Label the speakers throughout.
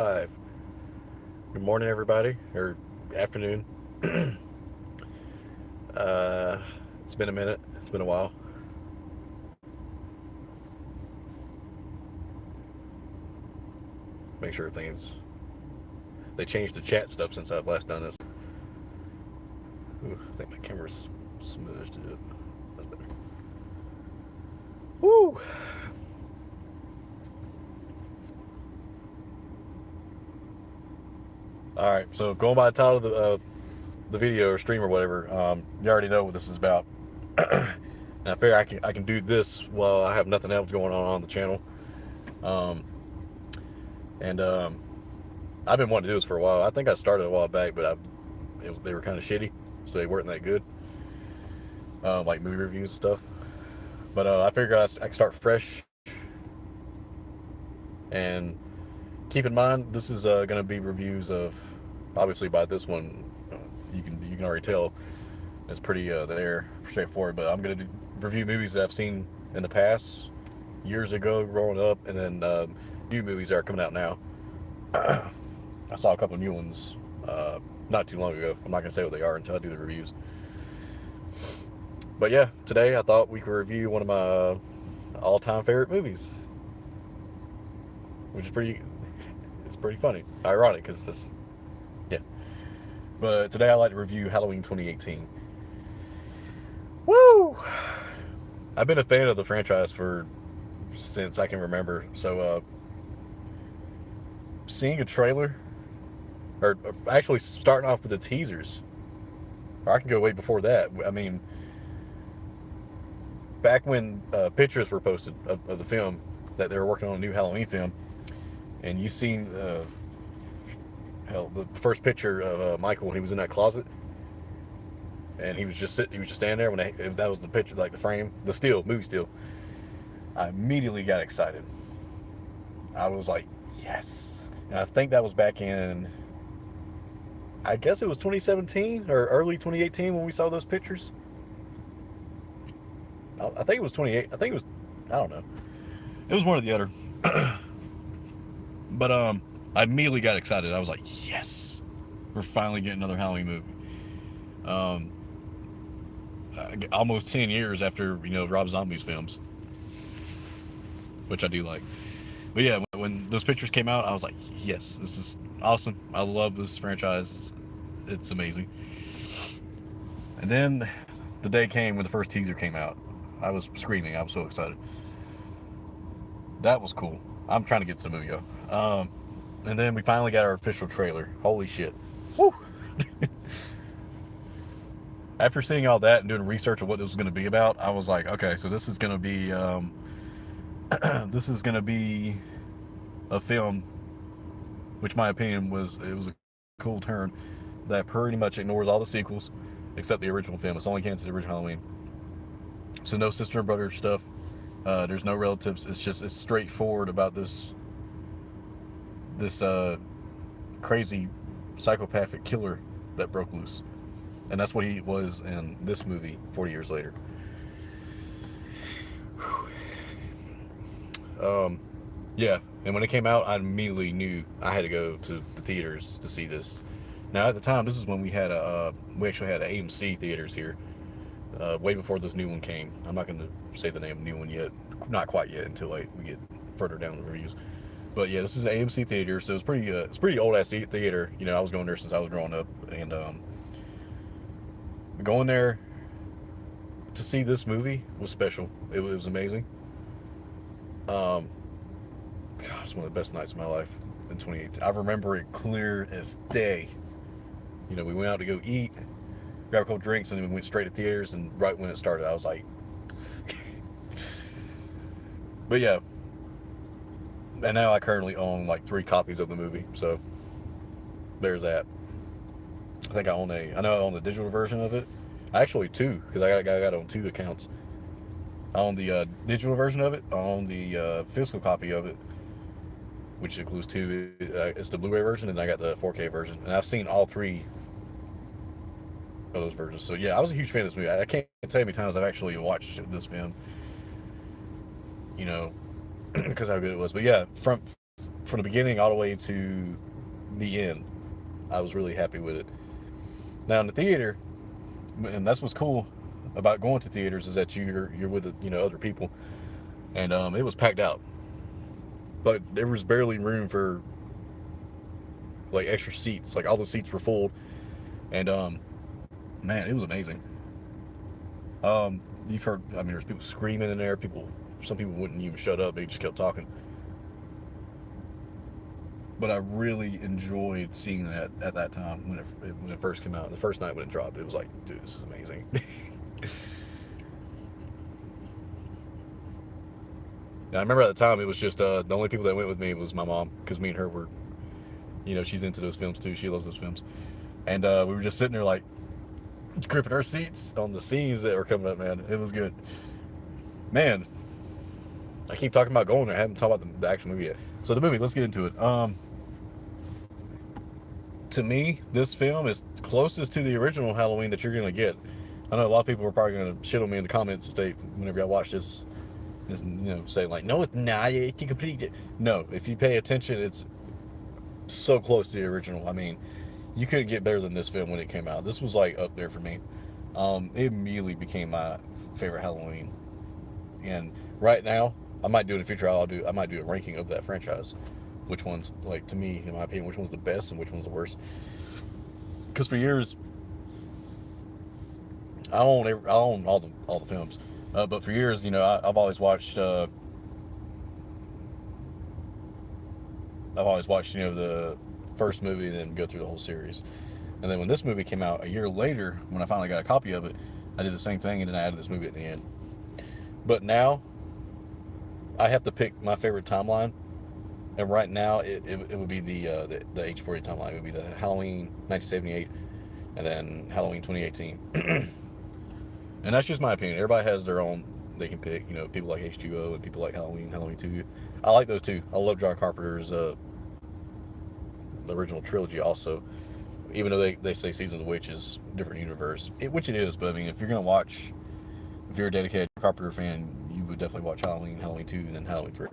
Speaker 1: Good morning, everybody, or afternoon. uh, it's been a minute. It's been a while. Make sure everything's. They changed the chat stuff since I've last done this. Ooh, I think my camera's smoothed it up. That's better. Woo! All right, so going by the title of the video or stream or whatever, you already know what this is about. And I figure I can do this while I have nothing else going on the channel. Um, and I've been wanting to do this for a while. I think I started a while back, but they were kind of shitty, so they weren't that good. Like movie reviews and stuff. But I figured I could start fresh. And keep in mind, this is going to be reviews of, obviously by this one, you can already tell it's pretty there straightforward. But I'm going to review movies that I've seen in the past, years ago, growing up, and then new movies that are coming out now. I saw a couple new ones not too long ago. I'm not going to say what they are until I do the reviews. But yeah, today I thought we could review one of my all-time favorite movies, which is it's pretty funny, ironic, because it's yeah. But today I like to review Halloween 2018. Woo! I've been a fan of the franchise since I can remember. So seeing a trailer, or actually starting off with the teasers, or I can go way before that. I mean, back when pictures were posted of the film, that they were working on a new Halloween film, and you seen the first picture of Michael when he was in that closet, and he was just standing there when that was the picture, like the frame, the movie still. I immediately got excited. I was like, yes. And I think that was back in, I guess it was 2017 or early 2018 when we saw those pictures. I think it was 28. I think it was, I don't know. It was one or the other. But I immediately got excited. I was like, yes, we're finally getting another Halloween movie. Almost 10 years after Rob Zombie's films, which I do like. But yeah, when those pictures came out, I was like, yes, this is awesome. I love this franchise. It's amazing. And then the day came when the first teaser came out. I was screaming. I was so excited. That was cool. I'm trying to get to the movie, though. And then we finally got our official trailer. Holy shit. Woo! After seeing all that and doing research of what this was going to be about, I was like, okay, so this is going to be this is going to be a film, which my opinion was a cool turn that pretty much ignores all the sequels except the original film. It's only canon to the original Halloween. So no sister and brother stuff. There's no relatives. It's straightforward about this crazy psychopathic killer that broke loose. And that's what he was in this movie 40 years later. Yeah, and when it came out, I immediately knew I had to go to the theaters to see this. Now, at the time, this is when we actually had AMC theaters here, way before this new one came. I'm not going to say the name of the new one yet, not quite yet, until we get further down the reviews. But yeah, this is an AMC theater, so it's pretty old ass theater. I was going there since I was growing up, and going there to see this movie was special. It was amazing. God, it's one of the best nights of my life in 2018. I remember it clear as day. We went out to go eat, grab a couple drinks, and then we went straight to theaters. And right when it started, I was like, but yeah. And now I currently own like 3 copies of the movie, so there's that. I think I own the digital version of it. Actually 2, because I got it on 2 accounts. I own the digital version of it. I own the physical copy of it, which includes 2. It's the Blu-ray version, and I got the 4K version. And I've seen all 3 of those versions. So yeah, I was a huge fan of this movie. I can't tell you how many times I've actually watched this film. Because how good it was. But yeah, from from the beginning all the way to the end. I was really happy with it. Now in the theater, and that's what's cool about going to theaters, is that you're with other people, and it was packed out, but there was barely room for like extra seats. Like all the seats were full, and man, it was amazing. You've heard, I mean, there's people screaming in there. Some people wouldn't even shut up; they just kept talking. But I really enjoyed seeing that at that time when it first came out. The first night when it dropped, it was like, dude, this is amazing. Now, I remember at the time it was just the only people that went with me was my mom, because me and her were, she's into those films too. She loves those films, and we were just sitting there like gripping our seats on the scenes that were coming up. Man, it was good. Man, I keep talking about going there. I haven't talked about the actual movie yet. So the movie, let's get into it. To me, this film is closest to the original Halloween that you're gonna get. I know a lot of people are probably gonna shit on me in the comments whenever I watch this, say like, no, it's not. It's complete. No, if you pay attention, it's so close to the original. I mean, you couldn't get better than this film when it came out. This was like up there for me. It immediately became my favorite Halloween, and right now, I might do it in the future. I might do a ranking of that franchise. Which one's, like, to me, in my opinion, which one's the best and which one's the worst? Because for years, I own all the films, but for years, I've always watched the first movie and then go through the whole series. And then when this movie came out a year later, when I finally got a copy of it, I did the same thing, and then I added this movie at the end. But now, I have to pick my favorite timeline. And right now, it would be the H40 timeline. It would be the Halloween 1978 and then Halloween 2018. And that's just my opinion. Everybody has their own they can pick. People like H2O and people like Halloween 2. I like those too. I love John Carpenter's the original trilogy also. Even though they say Season of the Witch is a different universe, which it is. But I mean, if you're a dedicated Carpenter fan, you would definitely watch Halloween 2 and then Halloween 3.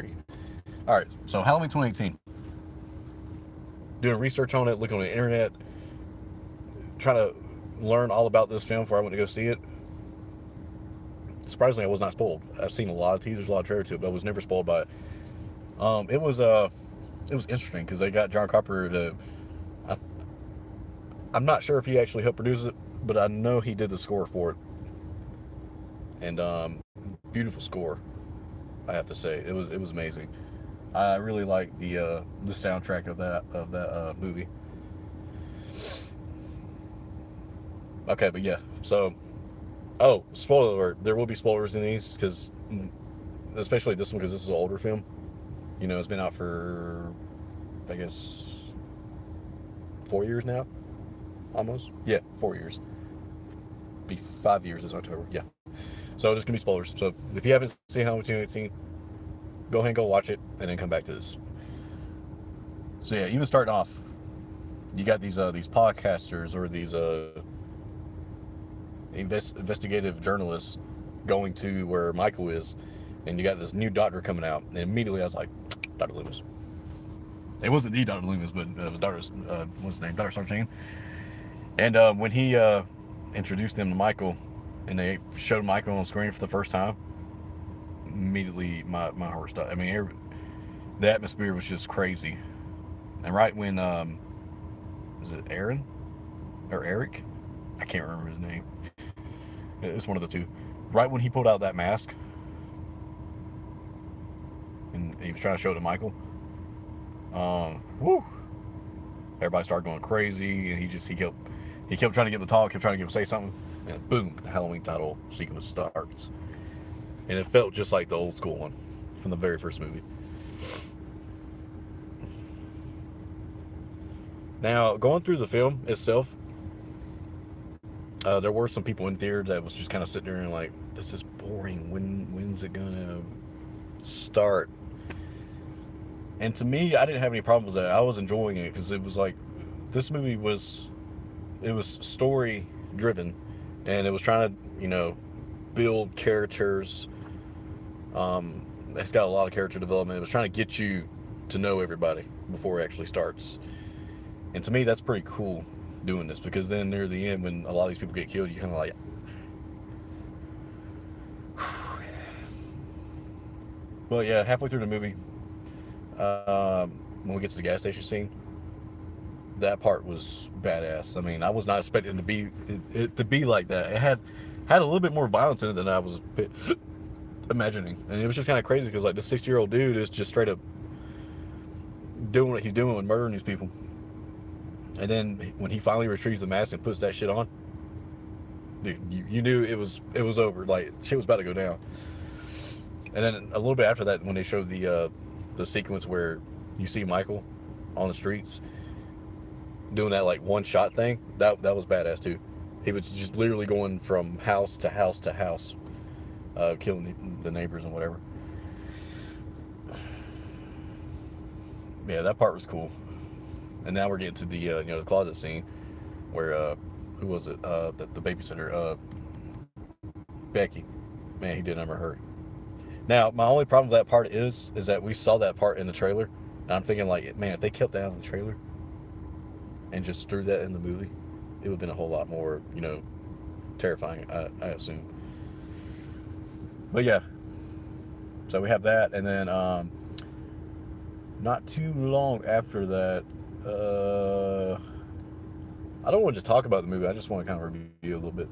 Speaker 1: All right, so Halloween 2018. Doing research on it, looking on the internet, trying to learn all about this film before I went to go see it. Surprisingly, I was not spoiled. I've seen a lot of teasers, a lot of trailers to it, but I was never spoiled by it. It was interesting because they got John Carpenter to. I'm not sure if he actually helped produce it, but I know he did the score for it. And beautiful score, I have to say. It was amazing. I really like the soundtrack of that movie. Okay, but yeah. So, spoiler alert. There will be spoilers in these because, especially this one, because this is an older film. It's been out for, I guess, 4 years now. Almost. Yeah, 4 years. Be 5 years this October. Yeah. So there's gonna be spoilers. So if you haven't seen Halloween 2018. Go ahead and go watch it, and then come back to this. So yeah, even starting off, you got these podcasters or these investigative journalists going to where Michael is, and you got this new doctor coming out, and immediately I was like, Dr. Loomis. It wasn't the Dr. Loomis, but it was Dr. What's his name? Dr. Sartain. And when he introduced them to Michael, and they showed Michael on screen for the first time, immediately my heart stopped. I mean, the atmosphere was just crazy. And right when is it Aaron or Eric? I can't remember his name. It's one of the two. Right when he pulled out that mask and he was trying to show it to Michael, woo! Everybody started going crazy, and he kept trying to get him to talk, kept trying to get him to say something, and boom, the Halloween title sequence starts. And it felt just like the old school one from the very first movie. Now, going through the film itself, there were some people in theater that was just kind of sitting there and like, this is boring. When's it gonna start? And to me, I didn't have any problems with that. I was enjoying it because it was like, this movie was story driven, and it was trying to, build characters. It's got a lot of character development. It was trying to get you to know everybody before it actually starts. And to me, that's pretty cool doing this, because then near the end, when a lot of these people get killed, you kind of like. Well, yeah, halfway through the movie, when we get to the gas station scene, that part was badass. I mean, I was not expecting it to be like that. It had a little bit more violence in it than I was imagining, and it was just kind of crazy because like this 60-year-old dude is just straight up doing what he's doing with murdering these people. And then when he finally retrieves the mask and puts that shit on, dude, you knew it was over. Like, shit was about to go down. And then a little bit after that, when they showed the sequence where you see Michael on the streets doing that like one shot thing, that was badass too. He was just literally going from house to house to house, killing the neighbors and whatever. Yeah, that part was cool. And now we're getting to the the closet scene where who was it? The babysitter, Becky. Man, he did number her. Now, my only problem with that part is that we saw that part in the trailer, and I'm thinking like, man, if they kept that out of the trailer and just threw that in the movie, it would have been a whole lot more, terrifying, I assume. But yeah, so we have that, and then not too long after that, I don't want to just talk about the movie. I just want to kind of review a little bit.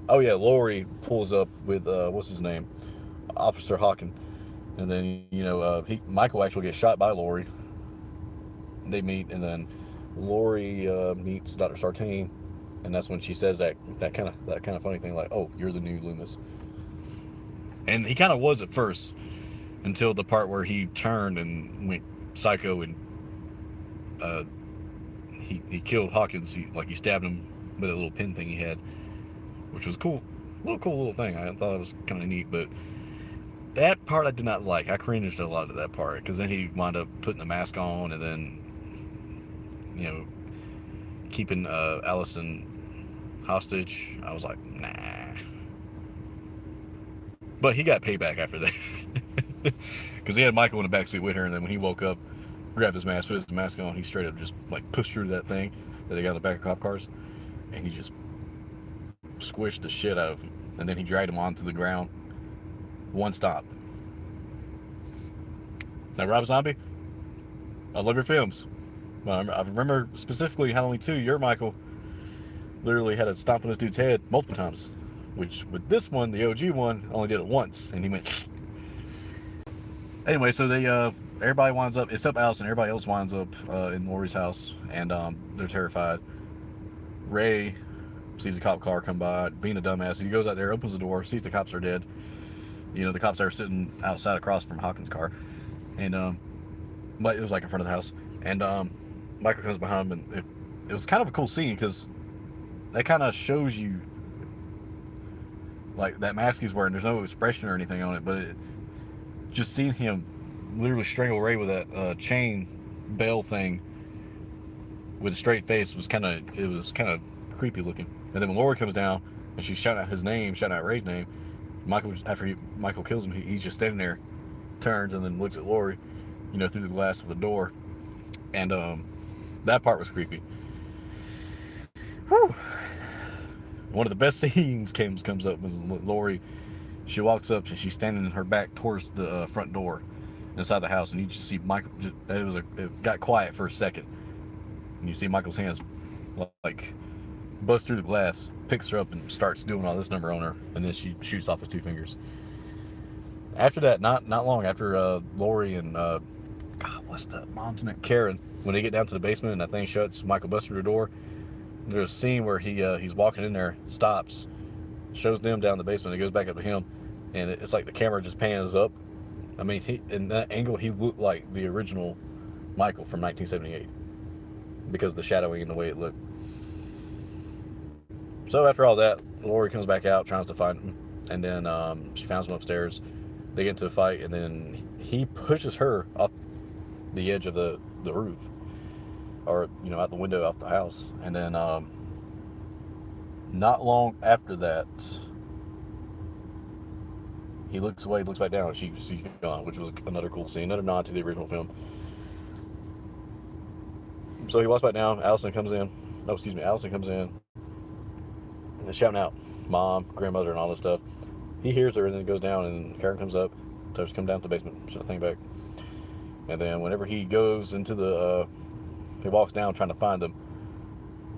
Speaker 1: Oh yeah, Laurie pulls up with what's his name, Officer Hawken, and then Michael actually gets shot by Laurie. They meet, and then Laurie meets Dr. Sartain, and that's when she says that kind of funny thing like, "Oh, you're the new Loomis." And he kind of was at first, until the part where he turned and went psycho and he killed Hawkins. He stabbed him with a little pin thing he had, which was cool. Cool little thing. I thought it was kind of neat, but that part I did not like. I cringed a lot of that part, because then he wound up putting the mask on, and then keeping Allison hostage. I was like, nah. But he got payback after that, because he had Michael in the backseat with her, and then when he woke up, grabbed his mask, put his mask on, he straight up just like pushed through that thing that they got in the back of cop cars, and he just squished the shit out of him, and then he dragged him onto the ground. One stop. Now, Rob Zombie, I love your films. I remember specifically Halloween 2, your Michael literally had a stomp on this dude's head multiple times, which with this one, the OG one, only did it once, and he went. Anyway, so they everybody winds up, except Allison, everybody else winds up in Laurie's house, and they're terrified. Ray sees a cop car come by, being a dumbass. He goes out there, opens the door, sees the cops are dead. The cops are sitting outside across from Hawkins' car, and but it was like in front of the house, and Michael comes behind him, and it was kind of a cool scene, because that kind of shows you like that mask he's wearing. There's no expression or anything on it, but just seeing him literally strangle Ray with that chain bell thing with a straight face was kind of creepy looking. And then when Laurie comes down and she's shouting out his name, shouting out Ray's name, after Michael kills him, he's just standing there, turns, and then looks at Laurie, through the glass of the door, and that part was creepy. Whew. One of the best scenes comes up was Laurie. She walks up and she's standing in her back towards the front door inside the house, and you just see Michael. It got quiet for a second, and you see Michael's hands like bust through the glass, picks her up and starts doing all this number on her, and then she shoots off his 2 fingers. After that, not long after Laurie and God, what's the mom's name? Karen, when they get down to the basement and that thing shuts, Michael busts through the door. There's a scene where he's walking in there, stops, shows them down the basement, and goes back up to him, and it's like the camera just pans up. I mean, in that angle, he looked like the original Michael from 1978 because of the shadowing and the way it looked. So after all that, Laurie comes back out, tries to find him, and then she finds him upstairs. They get into a fight, and then he pushes her off the edge of the roof, or out the window off the house. And then not long after that, he looks away, looks back down, and she's gone, which was another cool scene, another nod to the original film. So he walks back down. Allison comes in. Oh, excuse me. Allison comes in and they're shouting out, "Mom, grandmother," and all this stuff. He hears her and then goes down, and Karen comes up, tells her to come down to the basement, shut the thing back. And then whenever he goes into he walks down trying to find them,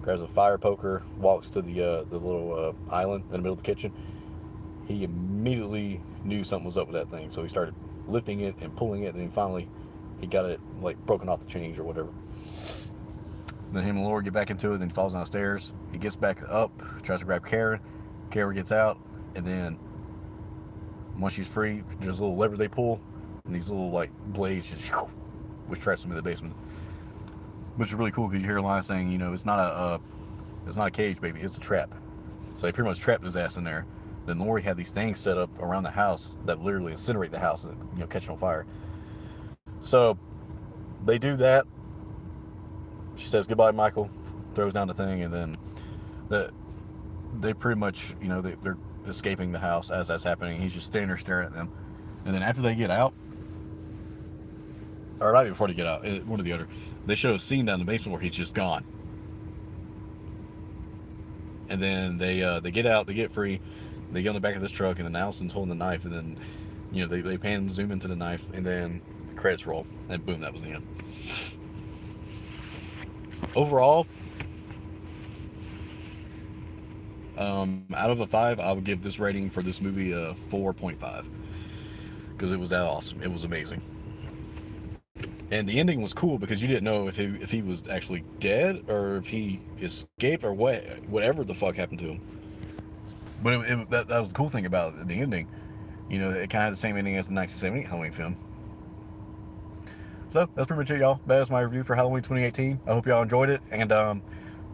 Speaker 1: grabs a fire poker, walks to the little island in the middle of the kitchen. He immediately knew something was up with that thing, so he started lifting it and pulling it, and then finally he got it like broken off the chains or whatever. Then him and Laura get back into it, then he falls downstairs. He gets back up, tries to grab Karen. Karen gets out, and then once she's free, there's a little lever they pull, and these little like blades just which traps them in the basement. Which is really cool because you hear a line saying, you know, it's not a cage, baby, it's a trap. So they pretty much trapped his ass in there. Then Lori had these things set up around the house that literally incinerate the house and, you know, catch it on fire. So they do that. She says goodbye, Michael, throws down the thing, and then they pretty much, you know, they're escaping the house as that's happening. He's just standing there staring at them. And then after they get out, or right before they get out, one or the other, they show a scene down in the basement where he's just gone. And then they get out, they get free, they get on the back of this truck, and then Allison's holding the knife, and then, you know, they zoom into the knife, and then the credits roll, and boom, that was the end. Overall, out of a 5, I would give this rating for this movie a 4.5 because it was that awesome. It was amazing, and the ending was cool because you didn't know if he was actually dead or if he escaped or whatever the fuck happened to him. But that was the cool thing about the ending. You know, it kind of had the same ending as the 1978 Halloween film. So that's pretty much it, y'all. That was my review for Halloween 2018. I hope y'all enjoyed it, and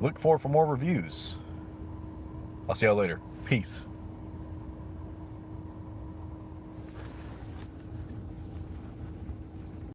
Speaker 1: look forward for more reviews. I'll see y'all later. Peace.